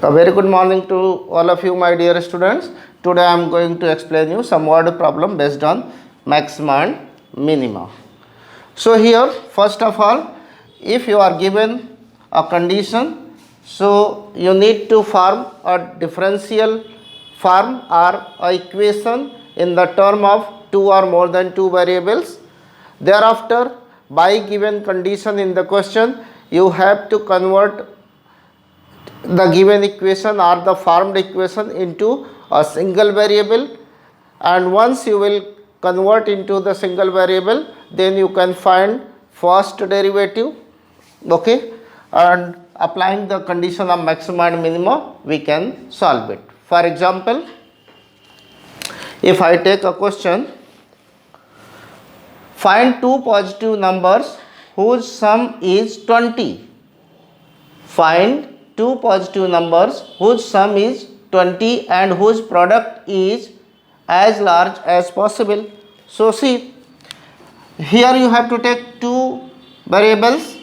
A very good morning to all of you, my dear students. Today I am going to explain you some word problem based on maxima and minima. So here, first of all, if you are given a condition, so you need to form a differential form or a equation in the term of two or more than two variables. Thereafter, by given condition in the question, you have to convert the given equation or the formed equation into a single variable, and once you will convert into the single variable, then you can find first derivative, okay, and applying the condition of maxima and minima we can solve it. For example, if I take a question, find two positive numbers whose sum is 20. Find two positive numbers whose sum is 20 and whose product is as large as possible. So see, here you have to take two variables.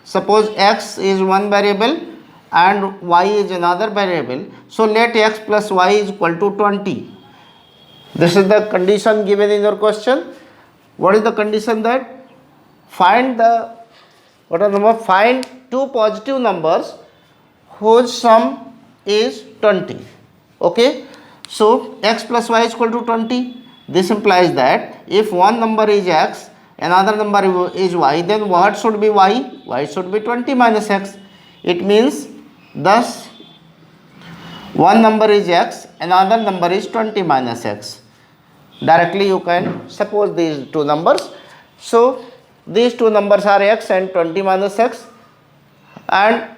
Suppose x is one variable and y is another variable. So let x plus y is equal to 20. This is the condition given in your question. What is the condition? That find find two positive numbers whose sum is 20. Okay, so x plus y is equal to 20. This implies that if one number is x, another number is y, then what should be y? Y should be 20 minus x. It means thus one number is x, another number is 20 minus x. Directly you can suppose these two numbers. So these two numbers are x and 20 minus x, and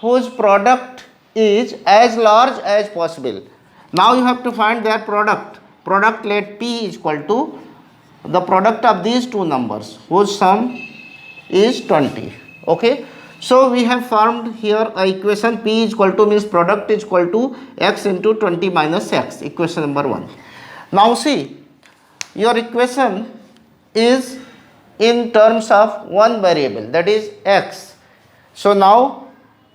whose product is as large as possible. Now you have to find their product. Product, let P is equal to the product of these two numbers whose sum is 20. Okay, so we have formed here a equation. P is equal to means product is equal to x into 20 minus x, equation number 1. Now see, your equation is in terms of one variable, that is x. So now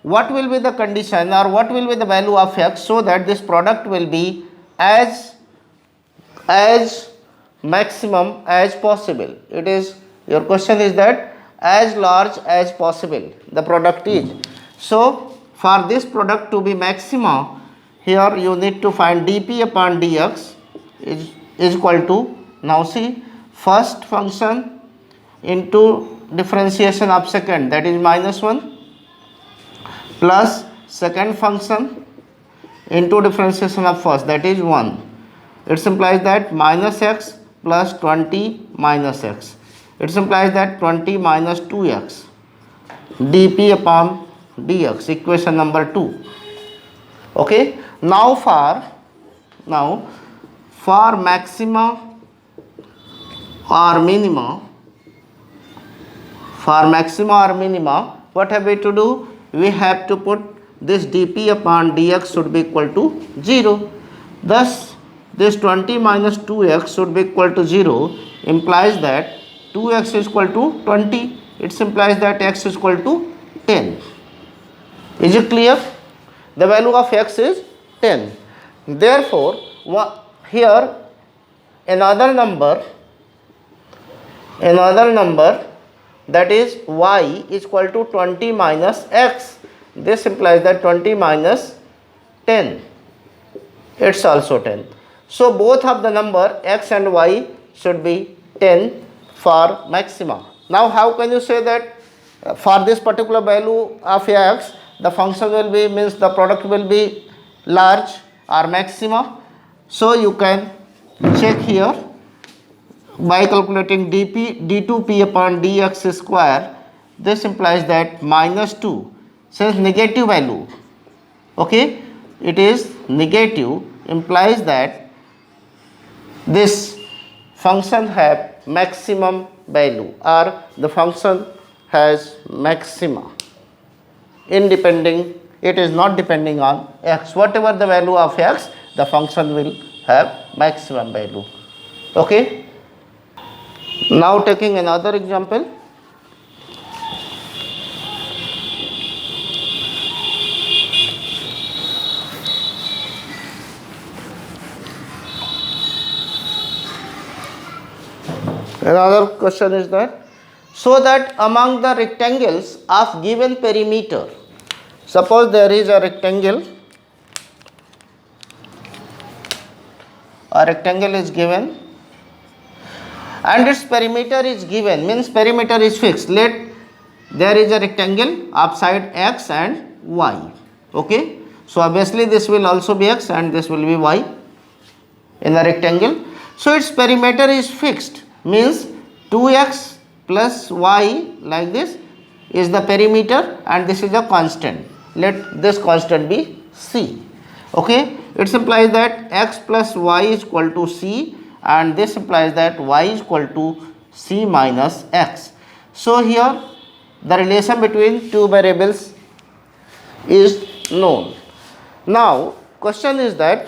what will be the condition or what will be the value of x so that this product will be as maximum as possible? It is, your question is that as large as possible the product is. So for this product to be maxima, here you need to find dp upon dx is equal to, now see, first function into differentiation of second, that is minus 1, plus second function into differentiation of first, that is 1. It implies that minus x plus 20 minus x. It implies that 20 minus 2x dp upon dx, equation number 2. Okay, now for maxima or minima, what have we to do? We have to put this dp upon dx should be equal to 0. Thus this 20 minus 2x should be equal to 0, implies that 2x is equal to 20. It implies that x is equal to 10. Is it clear? The value of x is 10. Therefore here another number that is y is equal to 20 minus x. This implies that 20 minus 10, it's also 10. So both of the number x and y should be 10 for maxima. Now how can you say that for this particular value of x the function will be, means the product will be large or maxima? So you can check here by calculating d2p upon dx square. This implies that minus 2, since negative value, okay, it is negative, implies that this function have maximum value or the function has maxima independent, it is not depending on x. Whatever the value of x, the function will have maximum value. Okay, now taking another example. Another question is that, so that among the rectangles of given perimeter, suppose there is a rectangle is given and its perimeter is given, means perimeter is fixed. Let there is a rectangle of side x and y. Okay, so obviously this will also be x and this will be y in the rectangle. So its perimeter is fixed, means 2x plus y like this is the perimeter and this is a constant. Let this constant be c. Okay, it implies that x plus y is equal to c and this implies that y is equal to c minus x. So here the relation between two variables is known. Now question is that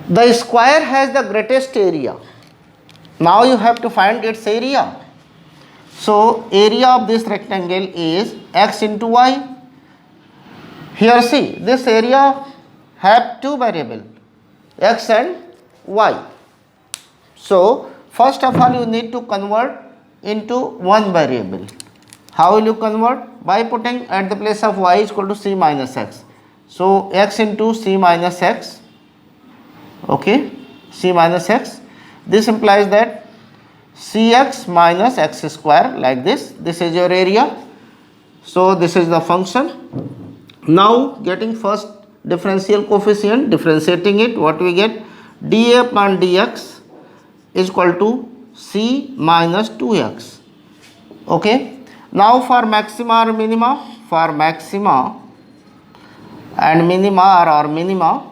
the square has the greatest area. Now you have to find its area. So area of this rectangle is x into y. Here see, this area have two variables, x and y. So first of all you need to convert into one variable. How will you convert? By putting at the place of y is equal to c minus x. So x into c minus x. Okay, c minus x. This implies that cx minus x square like this. This is your area. So this is the function. Now getting first differential coefficient, differentiating it, what we get? dA upon dx is equal to c minus 2x. Okay. Now for maxima or minima, for maxima and minima or minima,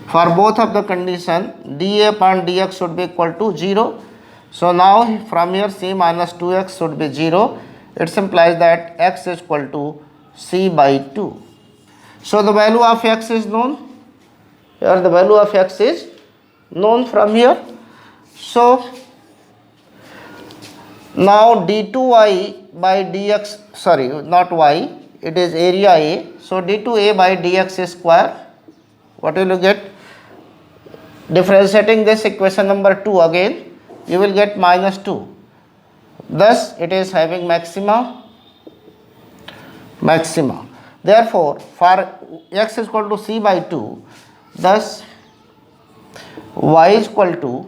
for both of the condition dA upon dx should be equal to 0. So now from here c minus 2x should be 0. It implies that x is equal to c by 2. So the value of x is known. Here the value of x is known from here. So now d2y by dx, sorry not y, it is area A. So d2a by dx square, what will you get? Differentiating this equation number 2 again, you will get minus 2. Thus it is having maxima. Therefore for x is equal to c by 2, thus y is equal to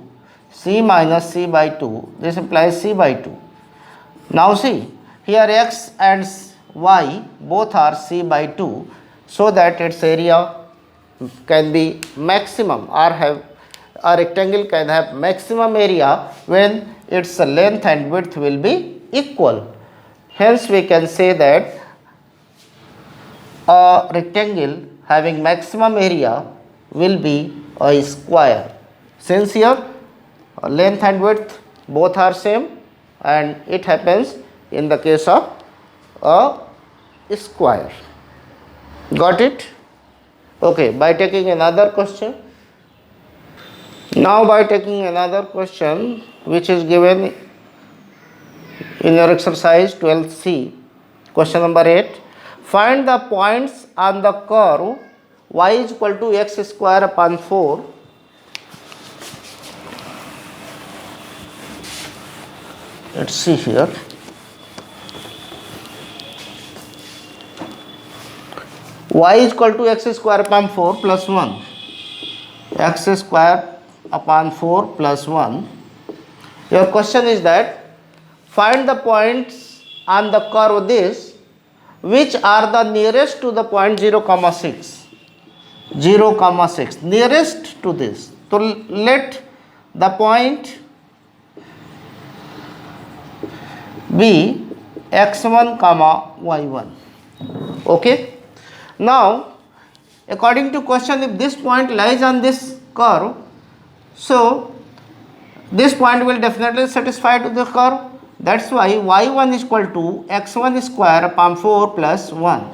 c minus c by 2. This implies c by 2. Now see, here x and y both are c by 2, so that its area can be maximum, or have a rectangle can have maximum area when its length and width will be equal. Hence we can say that a rectangle having maximum area will be a square. Since here length and width both are same, and it happens in the case of a square. Got it? Okay, by taking another question. Now by taking another question which is given in your exercise 12C, question number 8. Find the points on the curve y is equal to x square upon 4. Let's see here. Y is equal to x square upon 4 plus 1. X square upon 4 plus 1. Your question is that find the points on the curve this which are the nearest to the point 0 comma 6. 0 comma 6 nearest to this. So let the point be x1 comma y1. Okay. Now according to question, if this point lies on this curve, so this point will definitely satisfy to the curve. That's why y1 is equal to x1 square upon 4 plus 1.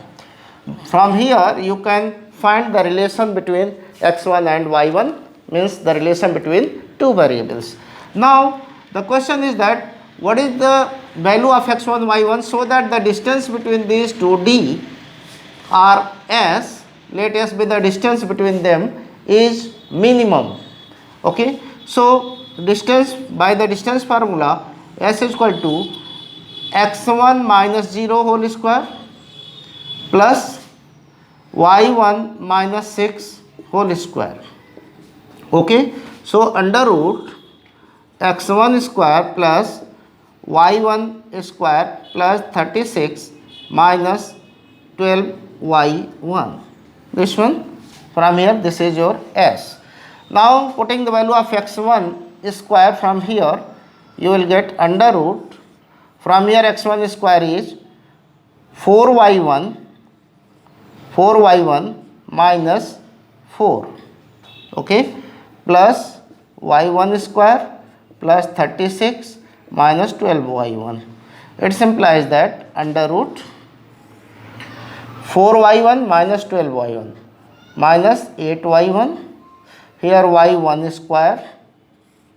From here you can find the relation between x1 and y1, means the relation between two variables. Now the question is that what is the value of x1 y1, so that the distance between these two d or s, let s be the distance between them, is minimum. Okay, so distance, by the distance formula, s is equal to x1 minus 0 whole square plus y1 minus 6 whole square. Okay, so under root x1 square plus y1 square plus 36 minus 12y1. This one from here, this is your s. Now putting the value of x1 square from here, you will get under root, from here x1 square is 4y1 minus 4, okay, plus y1 square plus 36 minus 12y1. It implies that under root 4y1 minus 12y1 minus 8y1, here y1 square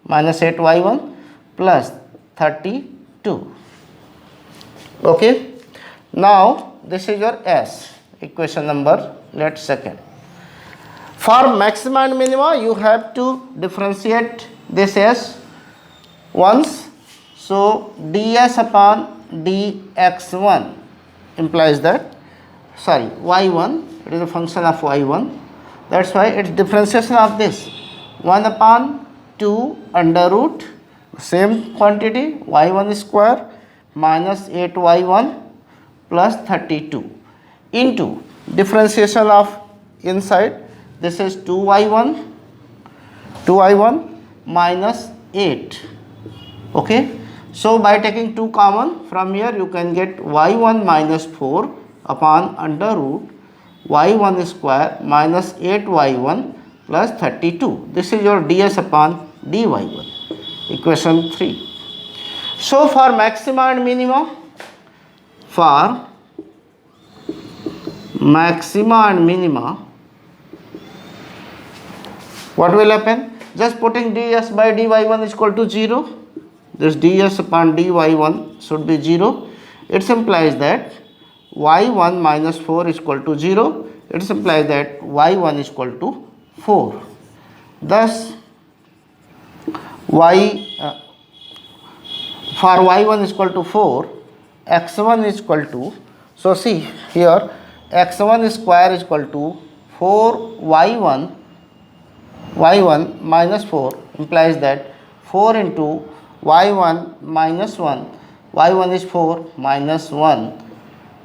minus 8y1 plus 32. Okay, now this is your s, equation number, let's second. For maxima and minima, you have to differentiate this s once. So ds upon dx1 implies that, sorry, y1, it is a function of y1, that's why its differentiation of this 1 upon 2 under root same quantity y1 square minus 8y1 plus 32 into differentiation of inside, this is 2y1 minus 8. Okay, so by taking 2 common from here, you can get y1 minus 4 upon under root y1 square minus 8y1 plus 32. This is your ds upon dy1, equation 3. So for maxima and minima, for maxima and minima, what will happen? Just putting ds by dy1 is equal to 0. This ds upon dy1 should be 0. It implies that y1 minus 4 is equal to 0. It implies that y1 is equal to 4. Thus, for y1 is equal to 4, x1 is equal to, so see here, x1 square is equal to 4y1 minus 4 implies that 4 into y1 minus 1, y1 is 4 minus 1,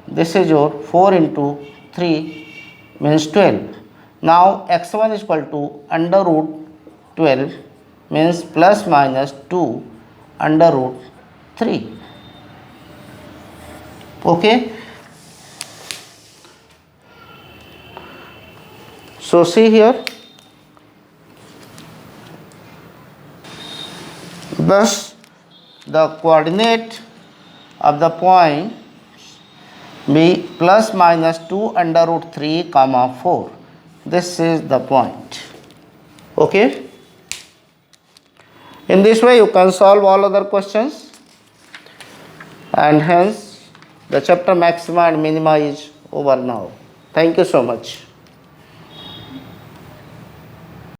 this is your 4 into 3 means 12. Now x1 is equal to under root 12 means plus minus 2 under root 3. Okay, so see here, thus the coordinate of the point be plus minus 2 under root 3 comma 4. This is the point. Okay, in this way you can solve all other questions, and hence the chapter maxima and minima is over now. Thank you so much.